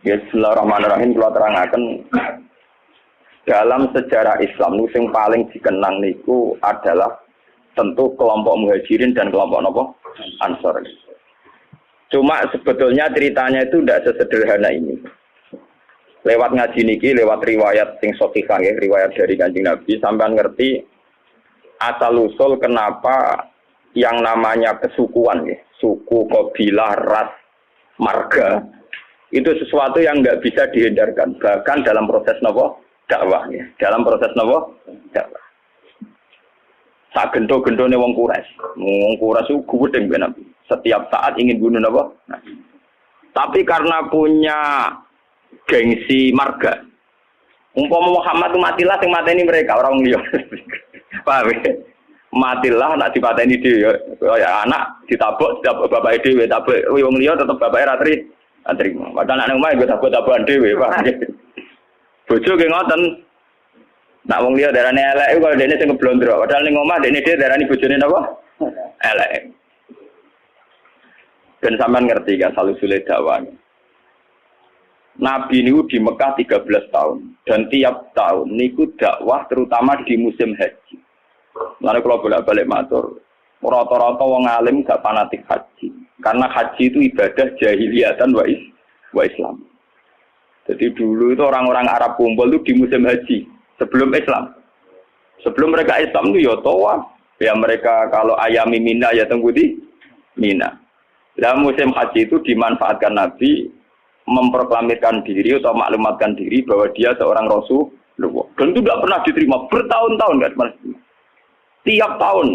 Ya bismillahirrahmanirrahim kula terangaken dalam sejarah Islam sing paling dikenang niku adalah tentu kelompok Muhajirin dan kelompok napa? Ansor. Cuma sebetulnya ceritanya itu tidak sesederhana ini. Lewat ngaji niki, lewat riwayat sing sahihah ya, riwayat dari Kanjeng Nabi sampean ngerti asal usul kenapa yang namanya kesukuan ya, suku, kabilah, ras, marga itu sesuatu yang nggak bisa dihindarkan bahkan dalam proses nopo dakwah ya. Dalam proses nopo dakwah. Sak gento-gentone wong Quraisy. Wong Quraisy ku gudeng ben Nabi. Setiap saat ingin bunuh nopo. Nah. Tapi karena punya gengsi marga. Umpama Muhammad itu matilah sing mateni mereka orang liya. Paham ya? Matilah nak dipateni dhewe ya anak ditabok bapak dhewe tabok wong liya tetep bapake ra terima. Padahal anak omah iku tabok-tabokan dhewe, Pak. Bojo ki ngoten. Nak wong liya darane elek kok dene sing ngeblondro. Padahal ning omah dene dhewe darani bojone napa? Elek. Ben sampean ngerti kan salusule dakwah. Nabi niku di Mekah 13 tahun dan tiap tahun niku dakwah terutama di musim haji. Lalu kalau bolak-balik matur, rata-rata wong alim gak fanatik haji. Karena haji itu ibadah jahiliyatan wa Islam. Jadi dulu itu orang-orang Arab kumpul itu di musim haji sebelum Islam. Sebelum mereka Islam itu ya tawaf. Ya mereka kalau ayami Mina ya tunggu di Mina. Dalam musim haji itu dimanfaatkan Nabi memproklamirkan diri atau maklumatkan diri bahwa dia seorang Rasulullah. Dan itu tidak pernah diterima bertahun-tahun kan. Tiap tahun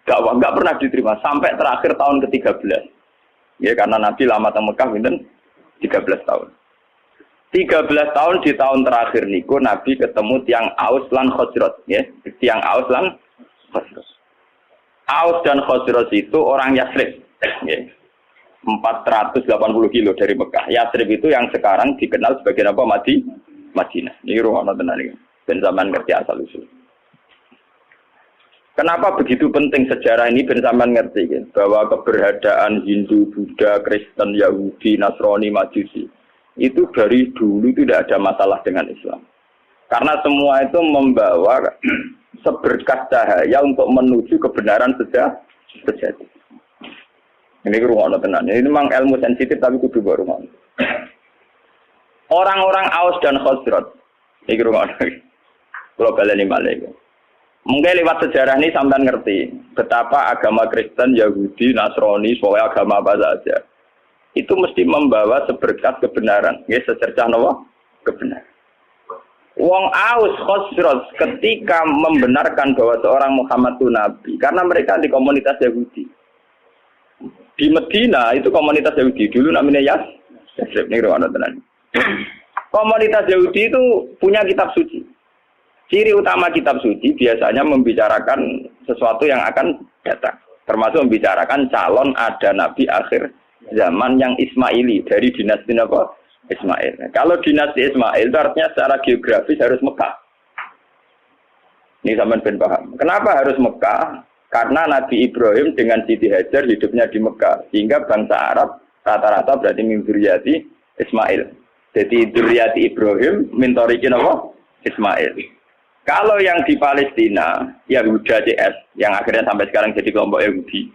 dakwah nggak pernah diterima sampai terakhir tahun ke-13. Ya karena Nabi lama di Mekah pinten 13 tahun. 13 tahun di tahun terakhir niku Nabi ketemu tiang Aus lan Khazraj ya, tiang Aus lan Khazraj. Aus dan Khazraj itu orang Yasrib ya. 480 kilo dari Mekah. Yasrib itu yang sekarang dikenal sebagai apa? Madinah. Ini ruang tenan iki. Ben zaman ngerti asal usul. Kenapa begitu penting sejarah ini ben sampean ngerti kan? Bahwa keberadaan Hindu, Buddha, Kristen, Yahudi, Nasrani, Majusi itu dari dulu tidak ada masalah dengan Islam. Karena semua itu membawa seberkas cahaya untuk menuju kebenaran sejati. Ini ruang tenan. Ini memang ilmu sensitif tapi kudu baru. Orang-orang Aus dan Khazraj ini ruang. Kalau baleni malih. Mungkin lewat sejarah ini sampean ngerti betapa agama Kristen, Yahudi, Nasrani, soal agama apa saja itu mesti membawa seberkas kebenaran, ya secercah nawa kebenaran. Wong Aus Khazraj ketika membenarkan bahwa seorang Muhammad itu nabi karena mereka di komunitas Yahudi. Di Medina itu komunitas Yahudi dulu namanya Yasrib nih tenan. Komunitas Yahudi itu punya kitab suci. Ciri utama kitab suci biasanya membicarakan sesuatu yang akan datang. Termasuk membicarakan calon ada nabi akhir zaman yang Ismaili dari dinasti apa? Ismail. Kalau dinasti Ismail itu artinya secara geografis harus Mekah. Ini sampean ben paham. Kenapa harus Mekah? Karena Nabi Ibrahim dengan Siti Hajar hidupnya di Mekah. Sehingga bangsa Arab rata-rata berarti min dzurriyyati Ismail. Jadi dzurriyyati Ibrahim min thariqin apa? Ismail. Kalau yang di Palestina, Yahuda CS, yang akhirnya sampai sekarang jadi kelompok Yahudi,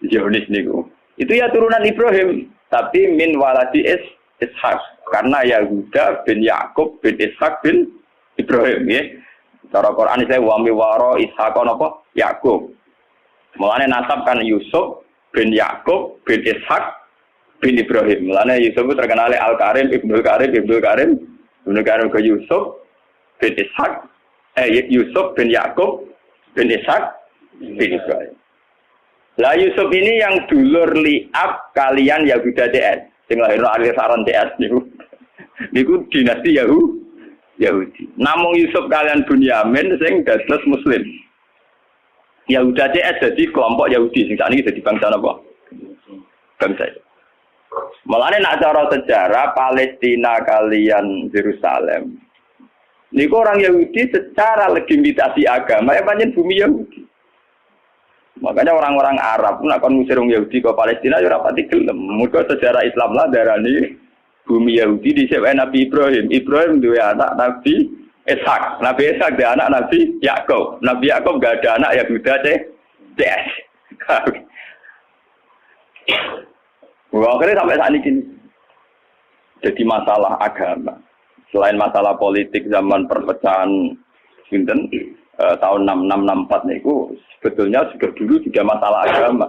Zionis niku, itu ya turunan Ibrahim, tapi min waladi Ishak, karena Yahuda bin Yakub bin Ishak bin Ibrahim, ya. Cara Quran saya wami waro Ishak apa? Yakub. Mulane nasab kan Yusuf bin Yakub bin Ishak bin Ibrahim. Mulane Yusuf itu terkenal Al-Karim, Ibnu Karim ke Yusuf bin Ishak. Yusuf bin Yakub bin Ishak bin Ibrahim. Lah Yusuf ini yang dulur liab kalian Yahuda DS. Sing lahirno Ari Saron DS niku. Niku dinasti Yahudi. Namung Yusuf kalian Bunyamin sing dados muslim. Yahuda DS jadi kelompok Yahudi sing sakniki dadi bangsa napa? Bangsa. Mulane nek cara sejarah Palestina kalian Yerusalem niku orang Yahudi secara legitimasi agama ya pancen bumi Yahudi. Makanya orang-orang Arab nak kon ngusir wong Yahudi ke Palestina ya ora pati gelem. Muga sejarah Islam lah darani bumi Yahudi dhisik Nabi Ibrahim. Ibrahim duwe anak Nabi Ishak. Nabi Ishak duwe anak Nabi Yakub. Nabi Yakub enggak ada anak Yahuda CS. Wah, akhirnya sampai saat ini. Jadi masalah agama. Selain masalah politik zaman perpecahan Sinten tahun 6664 niku sebetulnya sudah dulu juga masalah agama.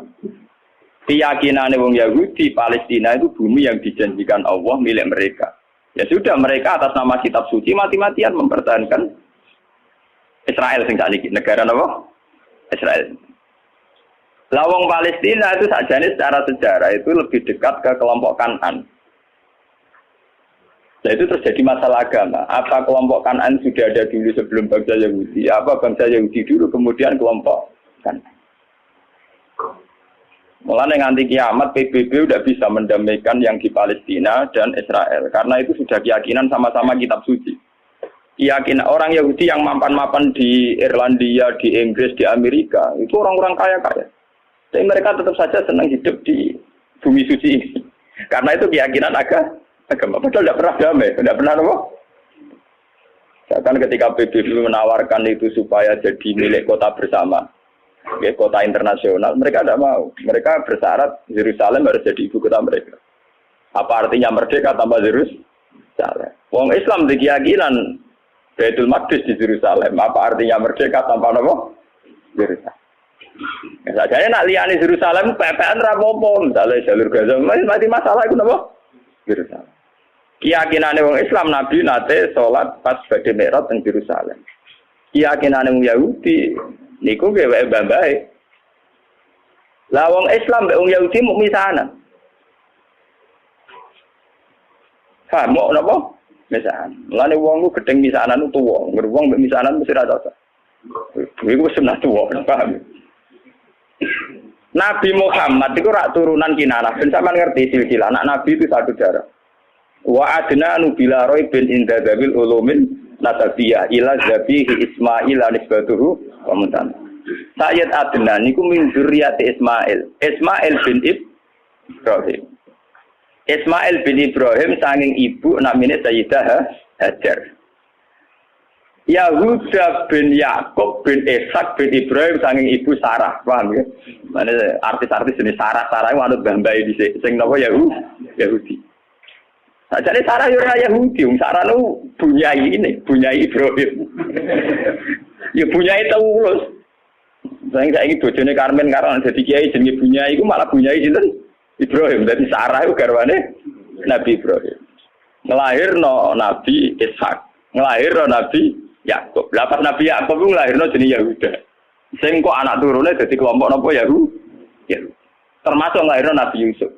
Keyakinannya wong Yahudi Palestina itu bumi yang dijanjikan Allah milik mereka. Ya sudah mereka atas nama kitab suci mati-matian mempertahankan Israel sing sakniki negara napa? Israel. Lawang Palestina itu sajane secara sejarah itu lebih dekat ke kelompok Kanan. Nah itu terjadi masalah agama. Apa kelompok Kanan sudah ada dulu sebelum bangsa Yahudi? Apa bangsa Yahudi dulu kemudian kelompok Kanan? Mulai nganti kiamat PBB udah bisa mendamaikan yang di Palestina dan Israel karena itu sudah keyakinan sama-sama kitab suci. Keyakinan orang Yahudi yang mapan-mapan di Irlandia, di Inggris, di Amerika itu orang-orang kaya-kaya. Tapi mereka tetap saja senang hidup di bumi suci ini karena itu keyakinan agama. Padahal tidak pernah damai, tidak pernah apa? Bahkan ketika PBB menawarkan itu supaya jadi milik kota bersama. Kota internasional, mereka tidak mau. Mereka bersyarat Yerusalem harus jadi ibu kota mereka. Apa artinya merdeka tanpa Yerusalem? Wong Islam di keyakinan Baitul Maqdis di Yerusalem. Apa artinya merdeka tanpa apa? Yerusalem. Sajane nak liyane Yerusalem PPN ra apa-apa, misalnya jalur Gaza mati masalah iku napa? Yerusalem. Keyakinane wong Islam Nabi nate salat pas badhe Mi'raj teng Yerusalem. Keyakinane wong Yahudi niku gawe bae. Lah wong Islam mbek wong Yahudi mung misanan. Mau napa? Misanan. Mulane wong ku gedeng misanan tuwa, wong mbek misanan mesti ra cocok. Iku sunah tuwa, paham? Nabi Muhammad itu rak turunan Kinanah. Ben sampean ngerti silsilah anak Nabi itu satu darah. Wa adna nubila roy bin indadabil ulumin nasabiyah ila zabihi Ismail anisbatuhu wa muntan. Sayyid Adnan niku min dzurriyyati Ismail. Ismail bin Ibrahim. Ismail bin Ibrahim saking ibu namine Sayyidah Hajar. Yahuda bin Yakub bin Ishak bin Ibrahim saking ibu Sarah, paham ya? Mane artis-artis jenis Sarah itu anut mbah-mbah dhisik sing napa Yahudi. Sajane Sarah yo ora Yahudi, Sarah nu bunyai Ibrahim. Ya bunyai Taulus. Saiki bojone Karmen karo dadi kiai jenenge bunyai iku malah bunyai sinten? Ibrahim. Dadi Sarah iku garwane Nabi Ibrahim. Nglahirno Nabi Ishak, nglahirno Nabi Yakub. Lah pas Nabi Yakub ku nglahirno jenenge Yahuda. Sing kok anak turune dadi kelompok napa Yahudi. Termasuk nglahirno Nabi Yusuf.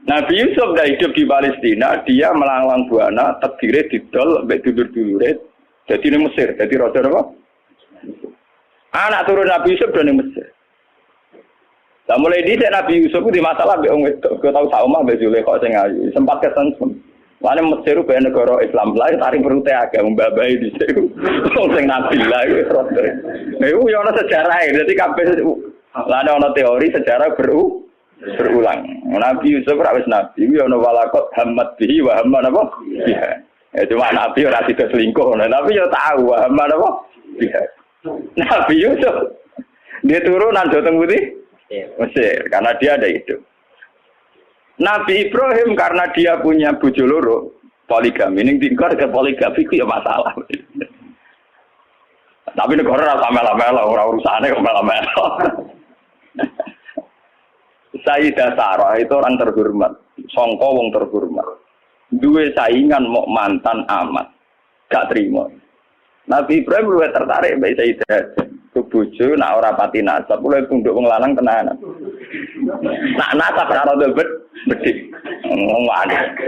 Nabi Yusuf dah hidup di Palestina, dia melanglang buana, terdiri didol, sampai dulur-dulure, jadi di Mesir, jadi raja apa? Anak turun Nabi Yusuf dari Mesir. Nah mulai di Nabi Yusuf itu di masalah, kita tahu sama Mbak Zulekha sing ayu, sempat kesensun. Lalu Mesir itu negara Islam lain, tarik perutnya agak membabai di situ. Sing Nabi lah, itu raja. Itu yang ada sejarah, jadi kabeh, lalu ada teori sejarah berulang. Nabi Yusuf rawis Nabi, ya ono walakot hamad bihi wa hamad apa? Iya. Ya cuma Nabi ora sida selingkuh, Nabi ya tahu wa hamad apa? Iya. Nabi Yusuf dia turunan Joteng Putih Mesir karena dia ada hidup. Nabi Ibrahim karena dia punya bojo loro, poligami. Ning tingkar ke poligami ku ya masalah. Tapi negara ora samela-mela, ora urusane kok mela-mela. Sayyidah Sarah itu orang terhormat, sangka wong terhormat. Duwe saingan mau mantan amat, gak terima. Nabi Ibrahim luwih tertarik mbek Sayyidah. Ku bojo nak ora pati nasab, luwih pundhuk wong lanang tenanan. Nak nasab ora rada bedhik. Ngomong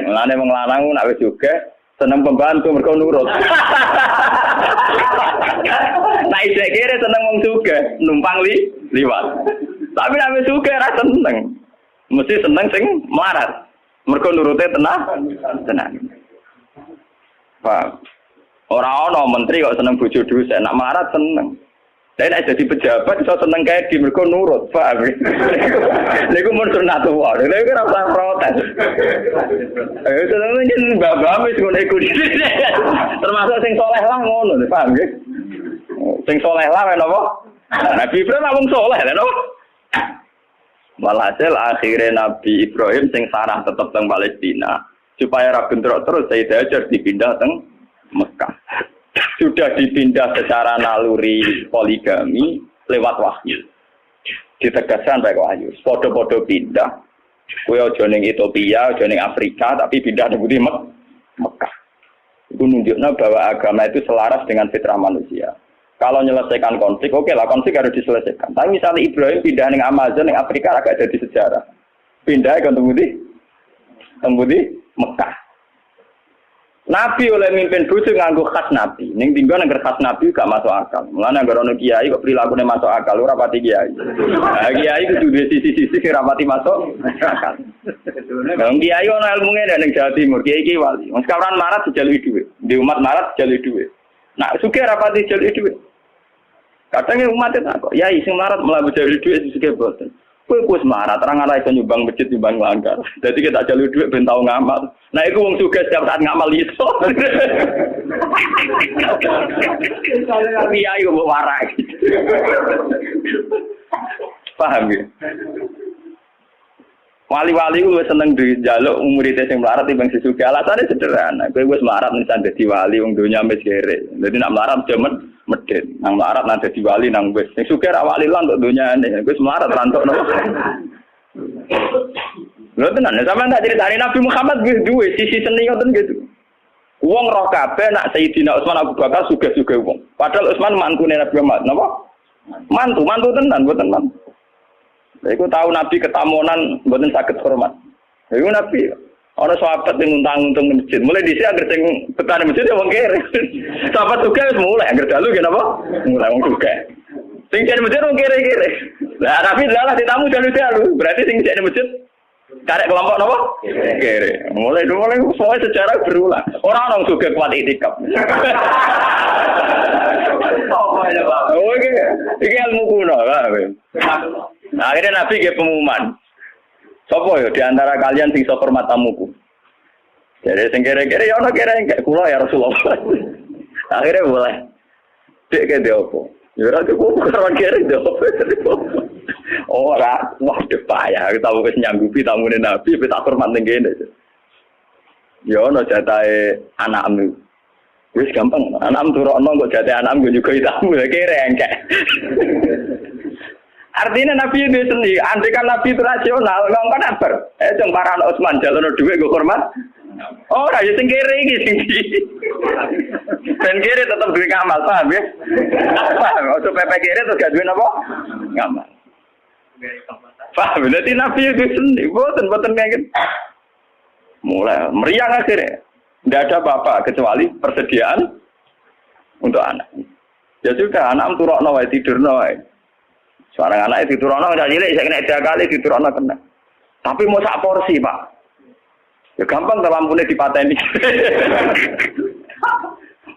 ngene wong lanang nak wis juga seneng pembantu mergo nurut. Nah isih kere seneng wong juga numpang liwat. Tapi nek wis suka ora seneng. Mesti seneng sing melarat. Mergo nurute tenang. Pak. Ora ana menteri kok seneng bojo dhuwit, nek melarat seneng. Saya nek jadi pejabat iso seneng kae di mergo nurut, paham. Niku mun sunatullah. Lha iku ora usah protes. Seneng yen mbah-mbah wis ngono iku. Termasuk sing saleh lah ngono, paham nggih? Sing saleh lah napa? Nabi Ibrahim wong saleh lha napa? Walhasil akhirnya Nabi Ibrahim sing sarah tetep teng Palestina supaya ra bentrok terus Sayyidah Hajar dipindah teng Mekah. Sudah dipindah secara naluri poligami lewat wahyu. Ditegaskan baik wahyu. Podo-podo pindah. Kowe aja ning Ethiopia, aja ning Afrika, tapi pindah ning Mekah. Itu nunjuknya bahwa agama itu selaras dengan fitrah manusia. Kalau menyelesaikan konflik, oke lah konflik harus diselesaikan. Tapi misalnya Ibrahim pindah ning Amazon, ning Afrika agak jadi sejarah. Pindah ke temudi Mekah. Nabi oleh mimpin bojo nganggo khas Nabi. Ning tinggal nang khas Nabi gak masuk akal. Mulane anggere ono kiai kok prilakune masuk akal ora pati kiai. Nah, kiai kudu duwe sisi-sisi sing ora pati masuk akal. Wong kiai ono ilmune ning Jawa Timur, kiai wali. Wong kawan marat dijaluki dhuwit. Di umat marat dijaluki dhuwit. Nah, sugih ora pati dijaluki dhuwit. Kadang umat itu kok, yai sing marat malah dijaluki dhuwit sugih boten. Kowe wis marat, terang ora iso nyumbang masjid nyumbang langgar. Dadi kita jaluki dhuwit ben tau ngamal. Nah, iku wong sugih setiap saat ngamal iso. Kiai kok warak. Paham ya? Wali-wali ku wis seneng njaluk murid sing melarat timbang sesugih. Alasane sederhana. Kowe wis melarat nisan dadi wali wong donya wis kere. Dadi nek melarat jaman medhit. Nang melarat nang dadi wali nang wis. Sing sugih ra wali lan kok donyane. Wis melarat rantuk napa. Lho tenan, sampeyan tak critani Nabi Muhammad wis duwe sisi seni ngoten gitu. Wong roh kabeh nak Sayyidina Utsman Abu Bakar sugih-sugih wong. Padahal Utsman mantune Nabi Muhammad, napa? Mantu tenan, mboten mantu. Iku tahu Nabi ketamunan mboten saged hormat. Iku Nabi ana sahabat sing nguntang-untung di masjid. Mulai dhisik anggere sing betane masjid ya wong kere. Sahabat sugih wis mulai anggere dalu nggih napa? Mulai wong sugih. Sing jane masjid wong kere-kere. Lah Nabi lalah ditamu dalu-dalu. Berarti sing jane masjid karek kelompok napa? Kere. Mulai semua sejarah berulang. Ora ono sugih kuat itikaf. Oh iki ilmu kuno kan. Nah, akhirnya Nabi nggih pengumuman. Sopo yo di antara kalian sing iso hormat tamuku. Jadi sing kere-kere ya ono kere engke kula ya Rasulullah. Akhirnya boleh. Dek ke dia opo? Ya ora cukup karo kere dia opo. Ora, wah payah kita wis nyanggupi tamune Nabi wis tak hormat ning kene. Ya ono jatahe anakmu. Wis gampang, anakmu turokno kok jatahe anakmu juga tamu kere engke. Artinya Nabi itu sendiri, andai kan Nabi itu rasional, ngomong apa? Jeng para anak Utsman jalan duit gue hormat. Oh, raja sing kere iki sing ben kere tetep duwe ngamal, paham ya? Paham, ojo pepe kere terus gak duwe napa? Ngamal. Paham, berarti Nabi itu sendiri, boten kayak gitu. Mulai meriang akhirnya. Tidak ada apa-apa kecuali persediaan untuk anak. Ya sudah, anak turokno wae tidurno wae. Seorang anak itu turun orang cilik, saya kena 3 kali di turun kena. Tapi mau sak porsi Pak. Ya gampang kalau lampunya dipateni.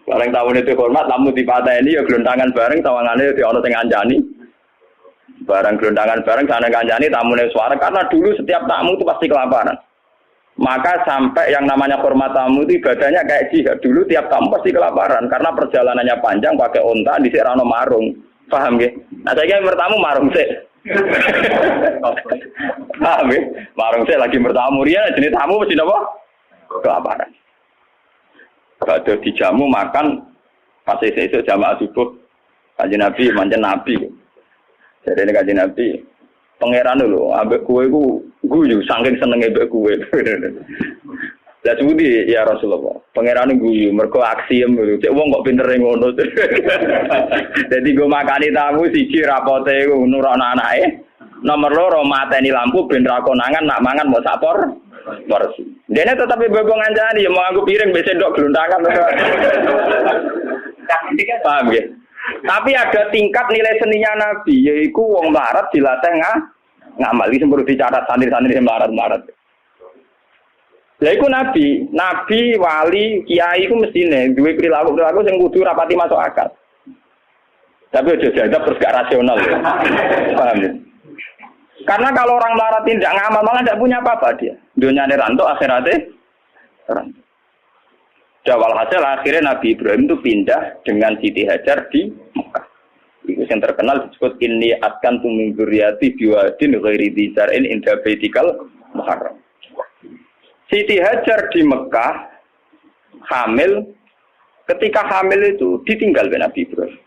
Bareng tamu itu hormat, tamu dipateni ya gelondangan bareng, tawangannya di ono sing ngancani. Barang gelondangan bareng, sana ngancani tamunya suara karena dulu setiap tamu itu pasti kelaparan. Maka sampai yang namanya hormat tamu itu ibadahnya kayak jihad. Dulu tiap tamu pasti kelaparan karena perjalanannya panjang pakai onta di Serano Marung. Paham ya? Nah saya kira bertamu marung sih. Paham ya? Marung sih lagi bertamu dia jenis tamu mesti apa? Kelaparan. Kalau dijamu makan pas esok jamaah subuh Kanjeng Nabi manjen Nabi. Jadi ini Kanjeng Nabi pangeran dulu ambek kue ku guyu saking senenge ambek kue. Lah sebuti ya Rasulullah. Pangeran guyu mergo aksiem lho. Cek wong kok pinter ngono. Dadi go makani tamu siji rapote nurono anake. Nomor 2 mateni lampu ben ra konangan nak mangan mau sapor. Porsi. Dene tetep bebo ngancani ya mau aku piring mbek sendok glontangan. Paham ya? Tapi ada tingkat nilai seninya Nabi yaiku wong melarat dilatih ngamal iki semburu dicatat santri-santri sing melarat-melarat. Lah iku nabi, wali, kiai iku mestine duwe perilaku sing kudu rapati masuk akal. Tapi aja jadab terus gak rasional ya. Paham ya? Karena kalau orang melarat tidak ngamal malah tidak punya apa-apa dia. Dunia ranto akhiratnya ranto. Jawal hasil akhirnya Nabi Ibrahim itu pindah dengan Siti Hajar di Mekah. Itu yang terkenal disebut inni askantu min dzurriyyati biwadin ghairi dzi zar'in inda baitikal muharram. Siti Hajar di Mekah hamil, ketika hamil itu ditinggal oleh Nabi Ibrahim.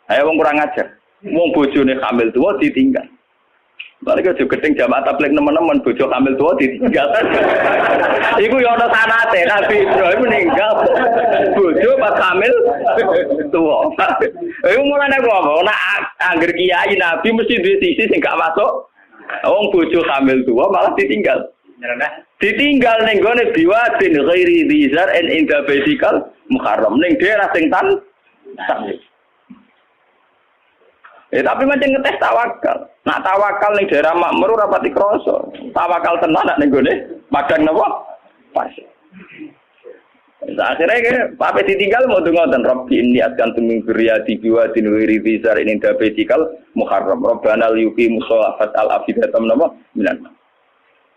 Ayo wong kurang ajar. Wong bojone hamil tua ditinggal. Balik aja gedeng jamaah tabligh nemen-nemen bojo hamil tua ditinggal. Iku ya ana sanate Nabi Ibrahim meninggal. Bojo pas hamil tua. Iku mulane kok nek angger kiai Nabi mesti duwe sisi sing gak masuk. Wong bojo hamil tua malah ditinggal. Ditinggal ning gone biwadin ghairi dzar en inda baitikal muharram ning daerah sing tan. Tapi macam ngetes tawakal. Nak tawakal ning daerah makmur ora pati krasa. Tawakal tenan nak ning gone padang napa? Pas. Akhirnya ke pape ditinggal mau ngoten Rabbi inni askantu min dzurriyyati biwadin ghairi dzar in inda baitikal muharram. Rabbana liyuqimu sholata al-afidatam napa? Minan.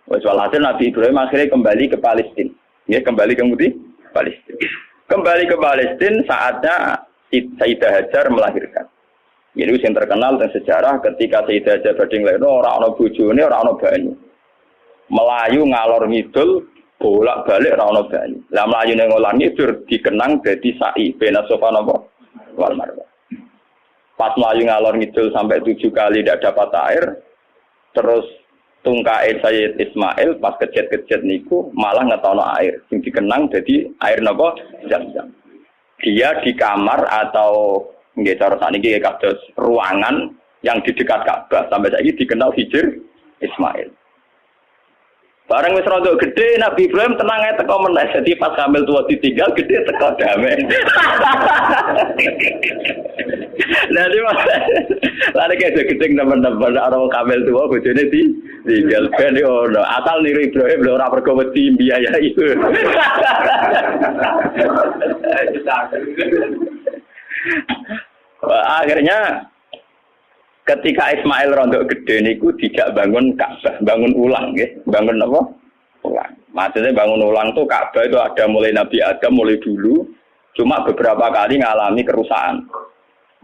Wes walhasil Nabi Ibrahim akhirnya kembali ke Palestina. Ya, kembali ke Palestina. Kembali ke Palestina saatnya Sayyidah Hajar melahirkan. Jadi yang terkenal dan sejarah ketika Sayyidah Hajar badhe nglairno ora ana bojone, ora ana banyu. Melayu ngalor ngidul, bolak-balik ora ana banyu. Lah mlayu ning ngalor ngidul dikenang dadi sa'i bena sofa napa wal marwah. Pas mlayu ngalor ngidul sampai 7 kali tidak dapat air, terus tungkae Sayyid Ismail pas kejet-kejet niku malah ngetono air. Sing dikenang dadi air napa Zam-zam. Dia di kamar atau nggih cara sakniki kados ruangan yang di dekat Ka'bah sampai saiki dikenal Hijr Ismail. Bareng wis rada gede Nabi Ibrahim tenang ae teko meneh. Jadi pas hamil tua ditinggal gede teko damai. Nanti mas, lari kayak gede teman-teman orang hamil tua bojone ditinggal ben ono. Asal niru Ibrahim lho ora pergo wedi biaya itu. Akhirnya ketika Ismail rondok gede niku tidak bangun Ka'bah, bangun ulang nggih. Bangun apa? Ulang. Maksudnya bangun ulang tuh Ka'bah itu ada mulai Nabi Adam mulai dulu, cuma beberapa kali ngalami kerusakan.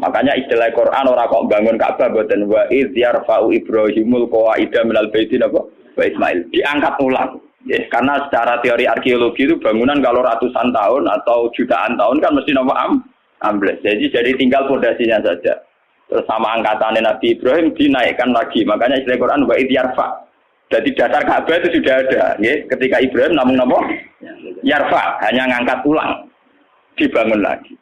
Makanya istilah Quran ora kok bangun Ka'bah boten wa idz yarfa'u Ibrahimul qawaida minal baiti napa? Wa Ismail diangkat ulang. Yes, karena secara teori arkeologi itu bangunan kalau ratusan tahun atau jutaan tahun kan mesti napa ambles. Jadi tinggal fondasinya saja. Terus sama angkatannya Nabi Ibrahim dinaikkan lagi. Makanya istilah Quran wa idz yarfa. Jadi dasar Ka'bah itu sudah ada, ya. Ketika Ibrahim namun napa? Yarfa, hanya ngangkat ulang. Dibangun lagi.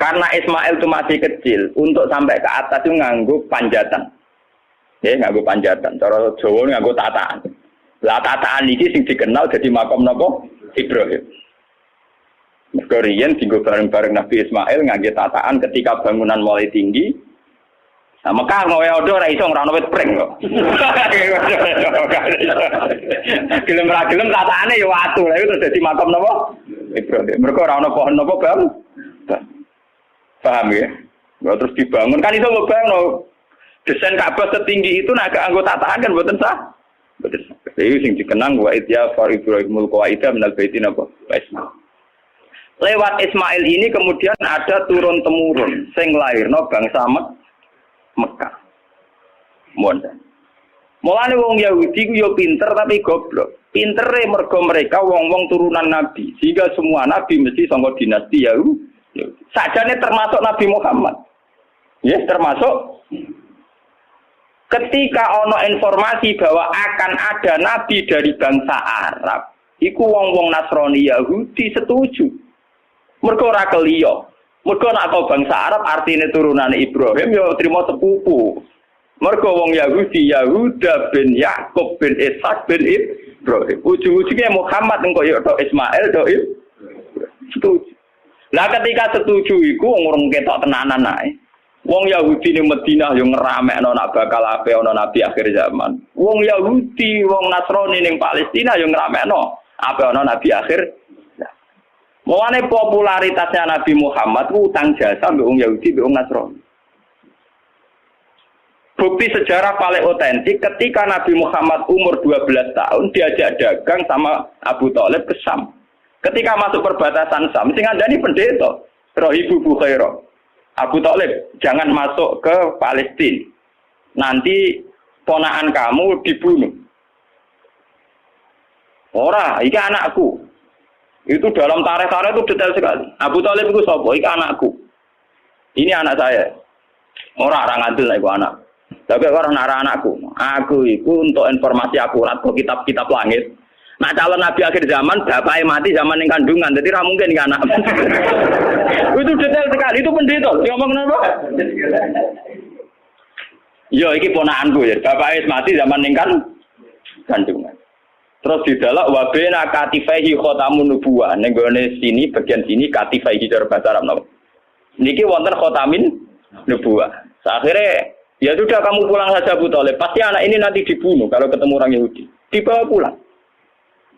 Karena Ismail itu masih kecil, untuk sampai ke atas itu nganggo panjatan. Ya, nganggo panjatan. Cara Jawa nganggo tataan. Lah tataan iki sing dikenal jadi makom napa? Ibrahim. Mergo riyen dienggo bareng-bareng Nabi Ismail ngangge tataan ketika bangunan mulai tinggi. Nah, Mekah ngowe odo ora iso ora ono wit pring kok. Gelem ra gelem tataane ya watu. Lah itu dadi makam napa? Ibrahim. Mergo ora ono pohon napa, Bang? Paham ya? Terus dibangun kan iso ngebangun. Desain Ka'bah setinggi itu nek anggo tataan kan mboten sah. Mboten sah. Iki sing dikenang wa idya fa Ibrahimul qawaida minal baiti napa? Ismail. Lewat Ismail ini kemudian ada turun-temurun sing lairno bangsa Mekah. Mondan. Mulane wong Yahudi ku yo pinter tapi goblok. Pintere mergo mereka wong-wong turunan nabi. Sehingga semua nabi mesti saka dinasti Yahudi. Sajane termasuk Nabi Muhammad. Ya, termasuk ketika ono informasi bahwa akan ada nabi dari bangsa Arab, iku wong-wong Nasrani Yahudi setuju. Mergo ora keliyo. Mergo nek bangsa Arab artine turunane Ibrahim ya trimo sepupu. Mergo wong Yahudi Yahuda bin Yakub bin Ishak bin Ibrahim. Ujung-ujungnya Muhammad engko ya tok Ismail tok setuju. Lah ketika setuju iku wong ketok tenanan ae. Wong Yahudi ning Madinah yo ngeramekno nak bakal ape ana nabi akhir zaman. Wong Yahudi, wong Nasrani ning Palestina yo ngeramekno ape ana nabi akhir. Mulane popularitasnya Nabi Muhammad utang jasa mbek wong Yahudi mbek wong Nasrani. Bukti sejarah paling otentik ketika Nabi Muhammad umur 12 tahun diajak dagang sama Abu Thalib ke Syam. Ketika masuk perbatasan Syam, sing ngandani pendeta, Rahibu Bukhairah. Abu Thalib, jangan masuk ke Palestina. Nanti ponakan kamu dibunuh. Ora, iki anakku. Itu dalam tarikh-tarikh itu detail sekali. Abu Thalib itu sapa? Iki anakku. Ini anak saya. Ora ngadil iku anak. Tapi orang nara anakku. Aku itu untuk informasi akurat ke kitab-kitab langit. Nah calon nabi akhir zaman, bapaknya mati zaman yang kandungan. Jadi tidak mungkin ini anak. Itu detail sekali. Itu pendeta. Dia ngomong kenapa? Ya, ini ponakanku ya. Bapaknya mati zaman yang kandungan. Terus didalak wabena katifaihi khotamun nubuwah. Nenggone sini bagian sini katifaihi cara bahasa Arab. Niki wonten khotamin nubuwah. Akhirnya ya sudah kamu pulang saja Abu Thalib. Pasti anak ini nanti dibunuh kalau ketemu orang Yahudi. Dibawa pulang.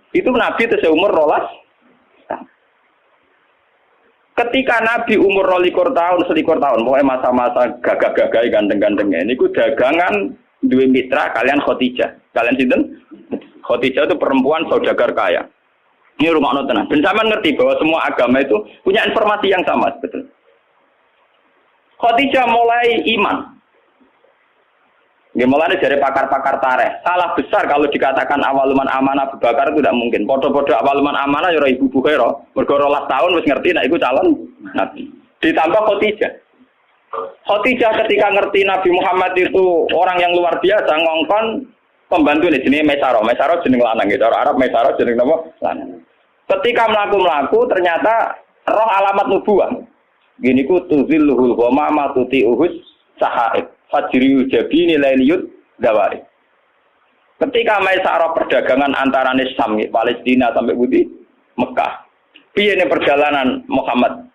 Itu Nabi itu seumur 12. Ketika Nabi umur 12 tahun, 11 tahun, pokoknya masa-masa gagah-gagah ganteng-gantengnya. Ini dagangan dua mitra kalian Khadijah. Kalian sinten? Khadijah itu perempuan saudagar kaya. Ini rumah tenang. Dan sampean ngerti bahwa semua agama itu punya informasi yang sama, betul. Khadijah mulai iman. Ya mulai dari pakar-pakar tarikh. Salah besar kalau dikatakan awaluman amanah Abu Bakar itu tidak mungkin. Podo-podo awaluman amanah ya Ibu Bukhairah. Mergo 12 tahun wis ngerti nek iku calon nabi. Ditambah Khadijah. Khadijah ketika ngerti Nabi Muhammad itu orang yang luar biasa ngongkon pembantu nih jenenge Maisarah. Maisarah jeneng lanang gitu. Orang Arab Maisarah jeneng napa? Lanang. Ketika mlaku-mlaku ternyata roh alamat nubuwah. Gini ku tuzilluhul ghamama tuti'uhus sahaib fajriyu jabini lailiyut dawari. Ketika Maisarah perdagangan antara Syam Palestina sampai Budi Mekah. Piye ning perjalanan Muhammad?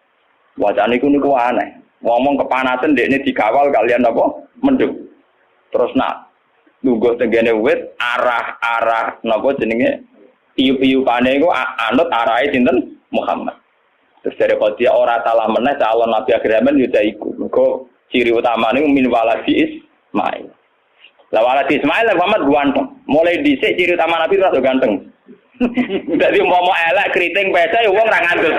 Wajane iku niku aneh. Ngomong kepanasan dekne dikawal kalian apa? Mendung. Terus nak lungguh tenggene wit arah napa jenenge iyu-iyupane iku anut arahe sinten Muhammad. Terus dari Khadijah ora salah meneh calon nabi akhir zaman yo iku. Mergo ciri utamane min waladi Ismail. Lah waladi Ismail Muhammad ganteng. Mulai dhisik ciri utama nabi rada ganteng. Dadi mau elek kriting pesa yo wong ra ngandel.